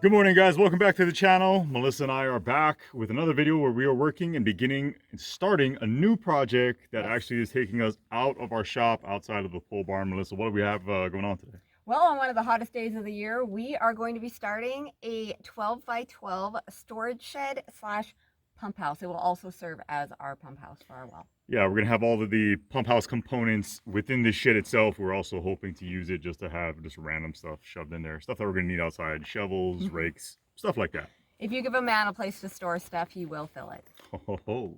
Good morning, guys. Welcome back to the channel. Melissa and I are back with another video where we are working and starting a new project that actually is taking us out of our shop outside of the pole barn. Melissa, what do we have going on today? Well, on one of the hottest days of the year, we are going to be starting a 12 by 12 storage shed slash pump house. It will also serve as our pump house for our well. Yeah, we're going to have all of the pump house components within the shed itself. We're also hoping to use it just to have just random stuff shoved in there. Stuff that we're going to need outside. Shovels, rakes, stuff like that. If you give a man a place to store stuff, he will fill it. Oh.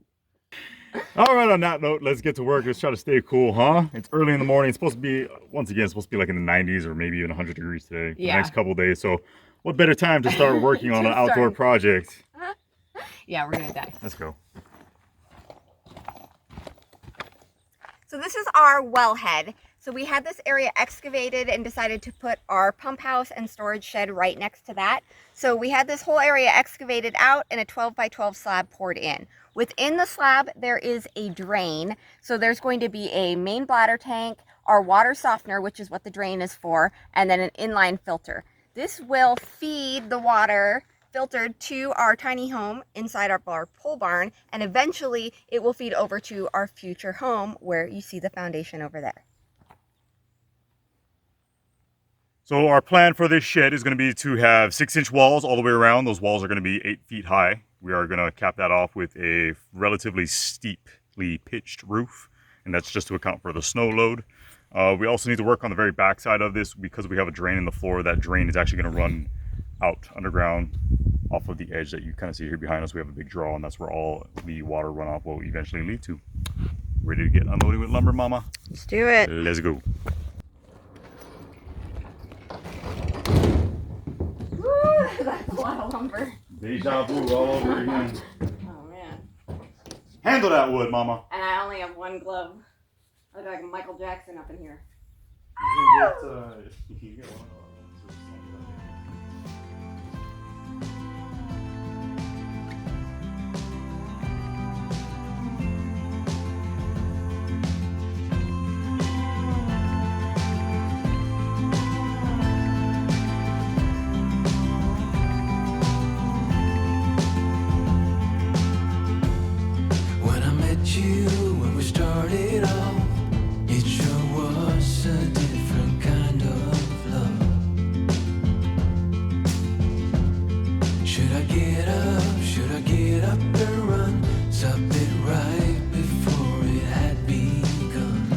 All right, on that note, let's get to work. Let's try to stay cool, huh? It's early in the morning. It's supposed to be, once again, it's supposed to be like in the 90s or maybe even 100 degrees today. Yeah. The next couple of days. So what better time to start working on an outdoor project? Yeah, we're going to die. Let's go. So this is our wellhead. So we had this area excavated and decided to put our pump house and storage shed right next to that. So we had this whole area excavated out and a 12 by 12 slab poured in. Within the slab, there is a drain. So there's going to be a main bladder tank, our water softener, which is what the drain is for, and then an inline filter. This will feed the water filtered to our tiny home inside our pole barn, and eventually it will feed over to our future home where you see the foundation over there. So our plan for this shed is going to be to have 6-inch walls all the way around. Those walls are going to be 8 feet high. We are going to cap that off with a relatively steeply pitched roof, and that's just to account for the snow load. We also need to work on the very back side of this because we have a drain in the floor. That drain is actually going to run out underground off of the edge that you kind of see here behind us. We have a big draw, and that's where all the water runoff will eventually lead to. Ready to get unloaded with lumber, mama? Let's do it. Let's go. Woo, that's a lot of lumber. Deja vu all over again. Oh man. Handle that wood, mama. And I only have one glove. I look like Michael Jackson up in here. You can get one. When we started off, it sure was a different kind of love. Should I get up? Should I get up and run? Stop it right before it had begun.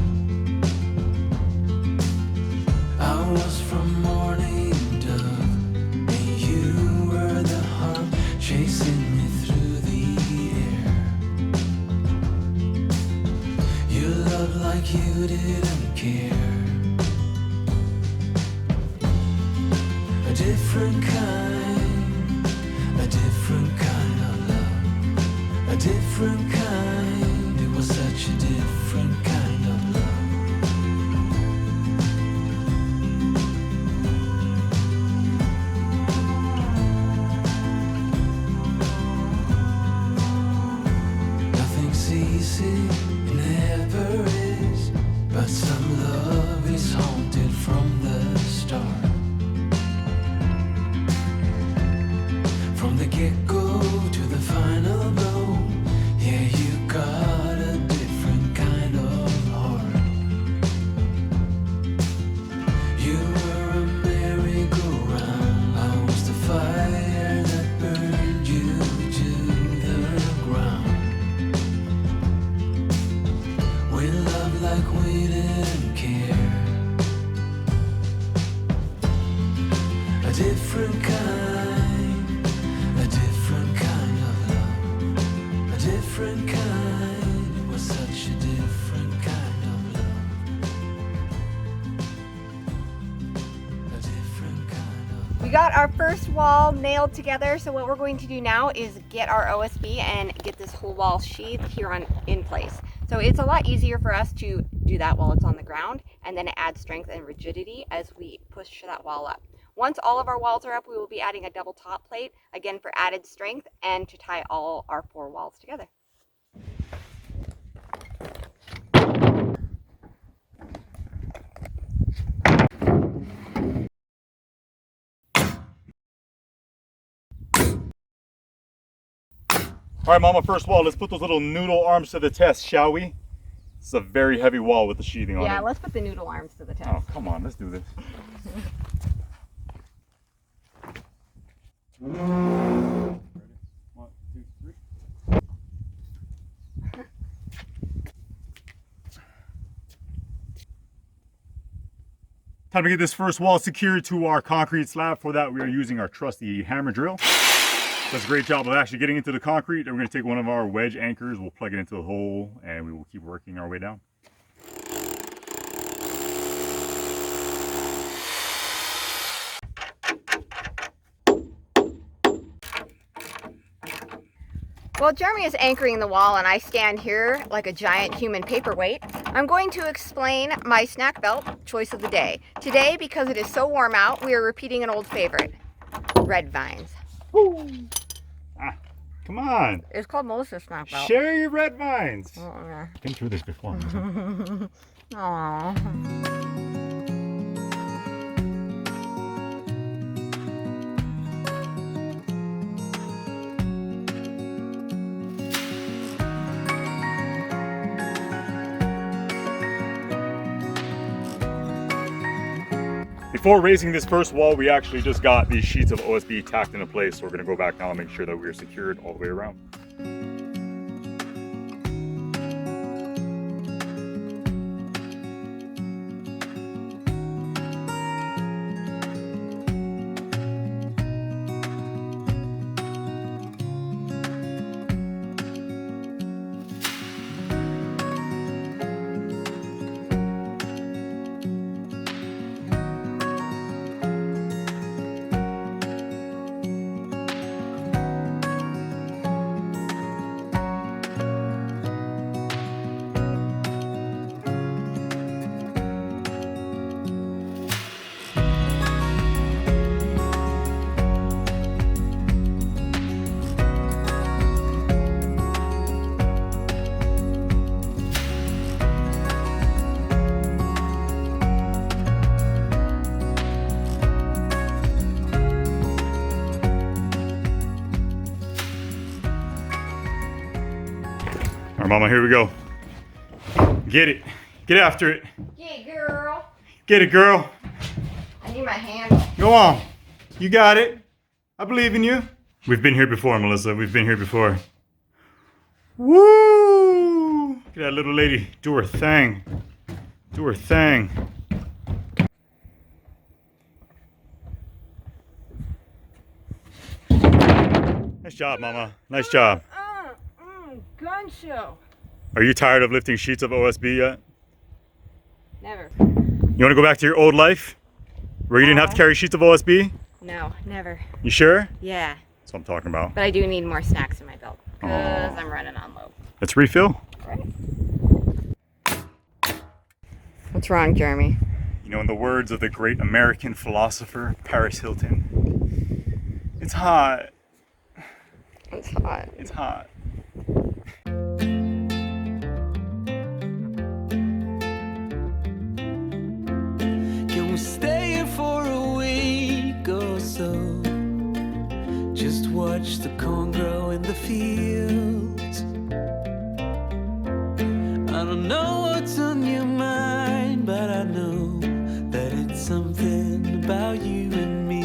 I was from morning dove, and you were the harp chasing me through the air. You loved like you didn't care. A different kind of love. A different kind, it was such a different kind of love. Nothing's easy, it never is, but some love is haunted from the start. From the get-go to the final blow, yeah, you got a different kind of heart. You were a merry-go-round, I was the fire that burned you to the ground. We loved like we didn't care. A different kind of love. A different kind, it was such a different kind of love. A different kind of. We got our first wall nailed together, so what we're going to do now is get our OSB and get this whole wall sheathed here in place. So it's a lot easier for us to do that while it's on the ground, and then it adds strength and rigidity as we push that wall up. Once all of our walls are up, we will be adding a double top plate, again for added strength and to tie all our 4 walls together. All right, Mama, first wall, let's put those little noodle arms to the test, shall we? It's a very heavy wall with the sheathing on it. Yeah, let's put the noodle arms to the test. Oh, come on, let's do this. Ready? 1, 2, 3. Time to get this first wall secured to our concrete slab. For that, we are using our trusty hammer drill. Does a great job of actually getting into the concrete. And we're going to take one of our wedge anchors, we'll plug it into the hole, and we will keep working our way down. While Jeremy is anchoring the wall and I stand here like a giant human paperweight, I'm going to explain my snack belt choice of the day. Today, because it is so warm out, we are repeating an old favorite, red vines. Woo. Ah, come on. It's called Melissa's snack belt. Share your red vines. Oh, yeah. Been through this before. Aww. Before raising this first wall, we actually just got these sheets of OSB tacked into place. So we're gonna go back now and make sure that we are secured all the way around. All right, Mama, here we go. Get it. Get after it. Yeah, girl. Get it, girl. I need my handle. Go on. You got it. I believe in you. We've been here before, Melissa. We've been here before. Woo! Look at that little lady. Do her thing. Do her thing. Nice job, Mama. Nice job. Gun show. Are you tired of lifting sheets of OSB yet? Never. You want to go back to your old life? Where you didn't have to carry sheets of OSB? No, never. You sure? Yeah, That's what I'm talking about. but I do need more snacks in my belt because Aw. I'm running on low. Let's refill. Right. What's wrong, Jeremy? You know, in the words of the great American philosopher, Paris Hilton, it's hot. It's hot. It's hot. Can we stay here for a week or so? Just watch the corn grow in the fields. I don't know what's on your mind, but I know that it's something about you and me.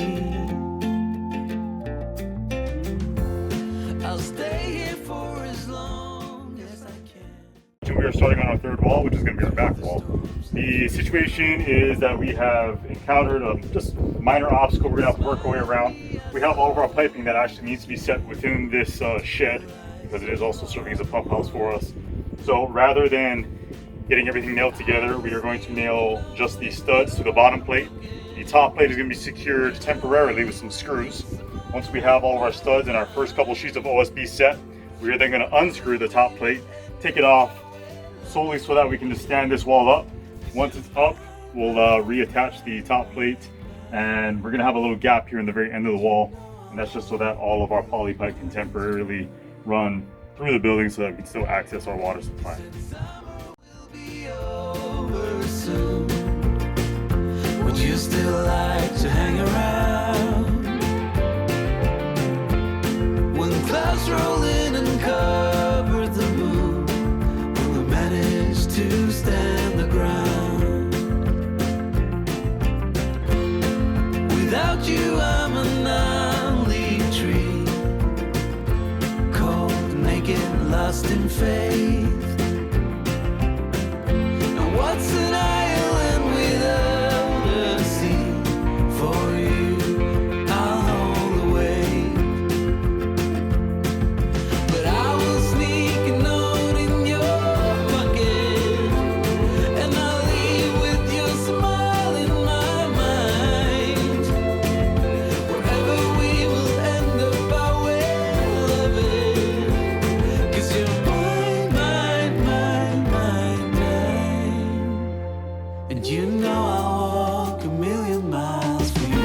I'll stay here for as long as I can. We are starting on our third wall, which is going to be our back wall. The situation is that we have encountered a just minor obstacle we're going to have to work our way around. We have all of our piping that actually needs to be set within this shed, because it is also serving as a pump house for us. So rather than getting everything nailed together, we are going to nail just the studs to the bottom plate. The top plate is going to be secured temporarily with some screws. Once we have all of our studs and our first couple sheets of OSB set, we are then going to unscrew the top plate, take it off solely so that we can just stand this wall up. Once it's up, we'll reattach the top plate, and we're going to have a little gap here in the very end of the wall, and that's just so that all of our poly pipe can temporarily run through the building so that we can still access our water supply. Over soon. Would you still like to hang around when clouds clouds roll in and cover the moon. Will we manage to stand the ground? Without you, I'm an only tree, cold, naked, lost in faith. And what's an island without a sea? For you, I'll hold the weight. But I will sneak a note in your pocket, and I'll leave with your smile in my mind. Wherever we will end up, I will love it. 'Cause you're mine, mine, mine, mine, mine. And you know I'll walk a million miles for you.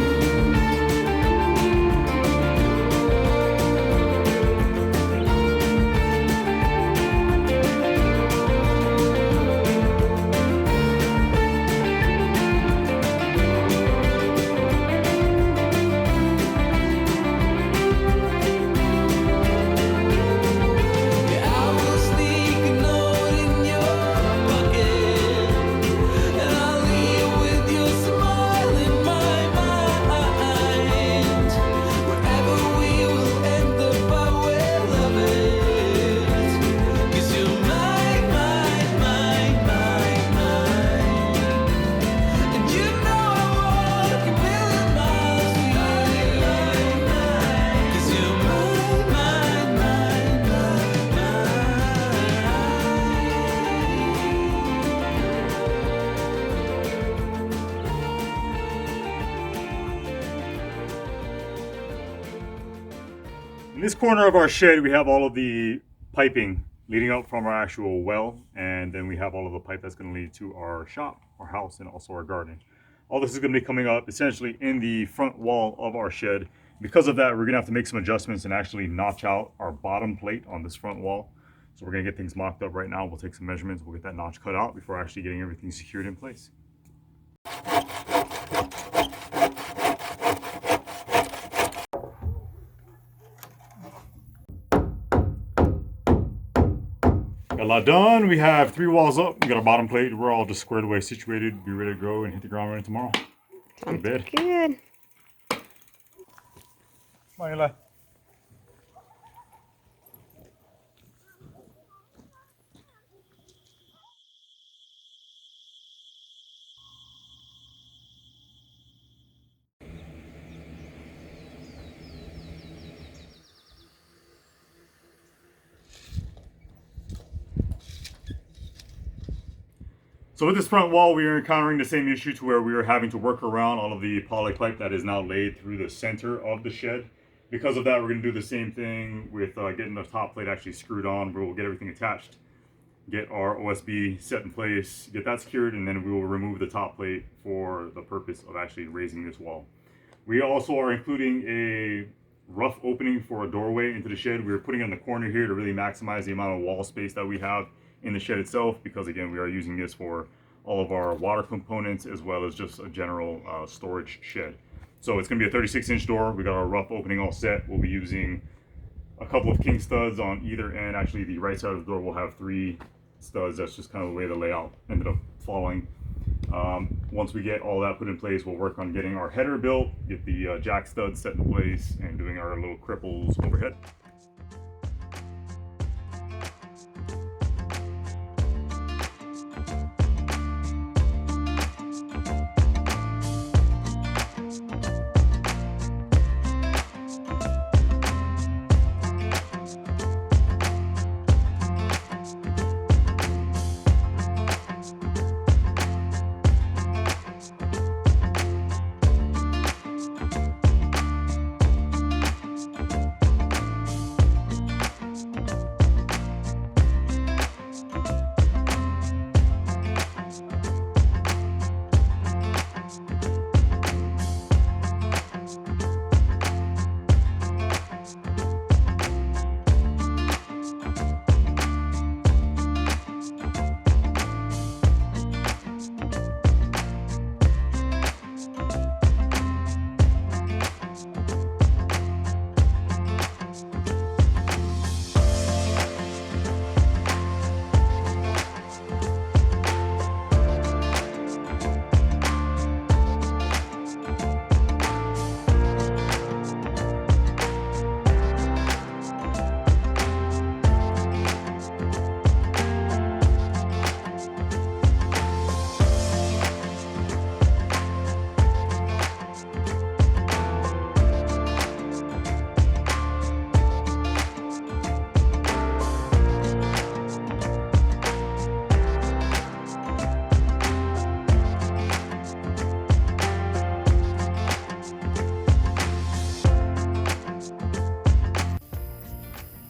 Yeah, I will sneak a note in your pocket, and I'll leave with your smile in my mind. Wherever we will end up, I will love it. 'Cause you're mine, mine, mine, mine, mine. And you know I walk a million miles for you. 'Cause you're mine, mine, mine, mine, In this corner of our shed, we have all of the piping leading up from our actual well, and then we have all of the pipe that's going to lead to our shop, our house, and also our garden. All this is going to be coming up essentially in the front wall of our shed. Because of that, we're going to have to make some adjustments and actually notch out our bottom plate on this front wall. So we're going to get things mocked up right now. We'll take some measurements. We'll get that notch cut out before actually getting everything secured in place. Got a lot done. We have 3 walls up. We got our bottom plate. We're all just squared away, situated, be ready to go and hit the ground running tomorrow. Go to bed. Good. Come on, Eli. So with this front wall, we are encountering the same issue to where we are having to work around all of the poly pipe that is now laid through the center of the shed. Because of that, we're going to do the same thing with getting the top plate actually screwed on. We'll get everything attached, get our OSB set in place, get that secured, and then we will remove the top plate for the purpose of actually raising this wall. We also are including a rough opening for a doorway into the shed. We're putting it in the corner here to really maximize the amount of wall space that we have in the shed itself, because again, we are using this for all of our water components as well as just a general storage shed. So it's going to be a 36-inch door. We got our rough opening all set. We'll be using a couple of king studs on either end. Actually, the right side of the door will have 3 studs. That's just kind of the way the layout ended up falling. Once we get all that put in place, we'll work on getting our header built, get the jack studs set in place, and doing our little cripples overhead.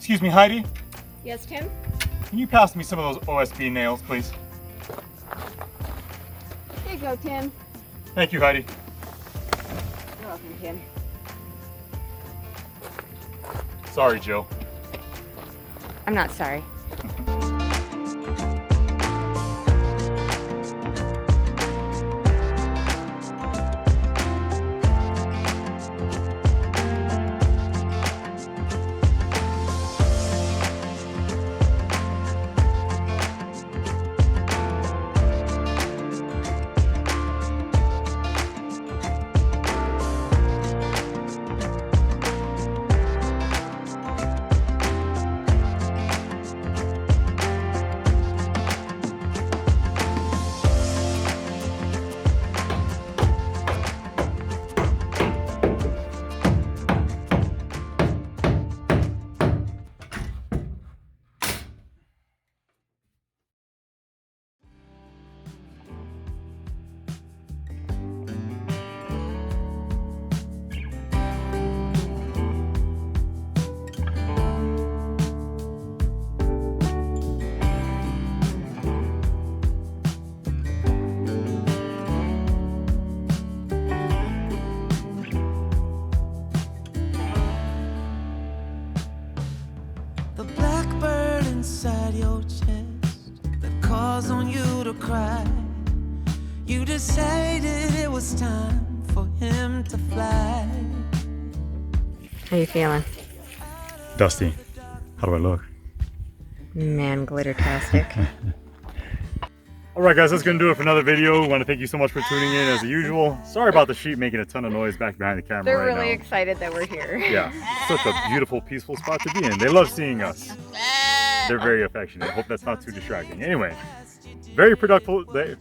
Excuse me, Heidi. Yes, Tim? Can you pass me some of those OSB nails, please? Here you go, Tim. Thank you, Heidi. You're welcome, Tim. Sorry, Jill. I'm not sorry. The blackbird inside your chest that calls on you to cry. You decided it was time for him to fly. How you feeling? Dusty, how do I look? Man, glittertastic. All right, guys, that's gonna do it for another video. We want to thank you so much for tuning in as usual. Sorry about the sheep making a ton of noise back behind the camera They're right really now. excited that we're here. Yeah, such a beautiful, peaceful spot to be in. They love seeing us. They're very affectionate. Hope that's not too distracting. Anyway, very productive day,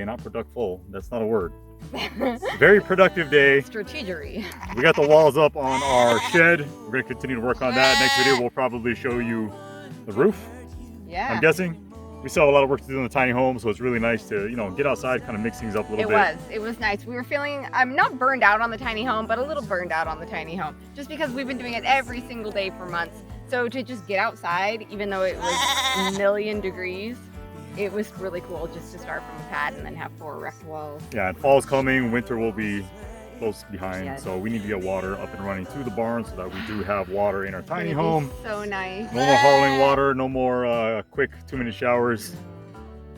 not productful. That's not a word. Very productive day. Strategery. We got the walls up on our shed. We're gonna continue to work on that. Next video, we'll probably show you the roof. Yeah. I'm guessing. We still have a lot of work to do in the tiny home, so it's really nice to, you know, get outside, kind of mix things up a little bit. It was nice. We were feeling, I'm not burned out on the tiny home, but a little burned out on the tiny home, just because we've been doing it every single day for months. So to just get outside, even though it was a million degrees, it was really cool just to start from a pad and then have 4 erect walls. Yeah, and fall's coming, winter will be close behind, Yes. so we need to get water up and running to the barn so that we do have water in our tiny It's gonna home. be so nice. No more hauling water, no more quick 2-minute showers.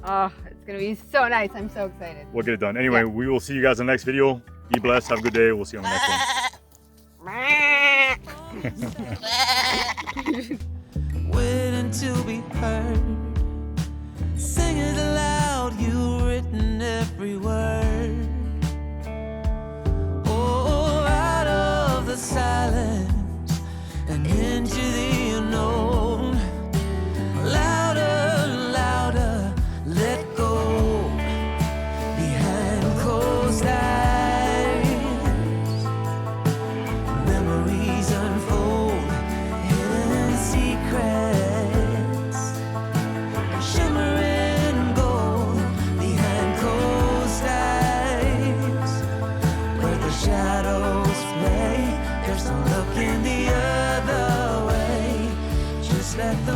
Oh, it's gonna be so nice. I'm so excited. We'll get it done. Anyway, Yeah. we will see you guys in the next video. Be blessed, have a good day. We'll see you on the next one. Waiting to be heard. Sing it aloud, you've written every word. Oh, out of the silence and into the unknown. Louder, louder, let go. Behind closed eyes, memories unfold, hidden secrets, shimmering gold. Behind closed eyes, where the shadows play, there's no looking the other way. Just let the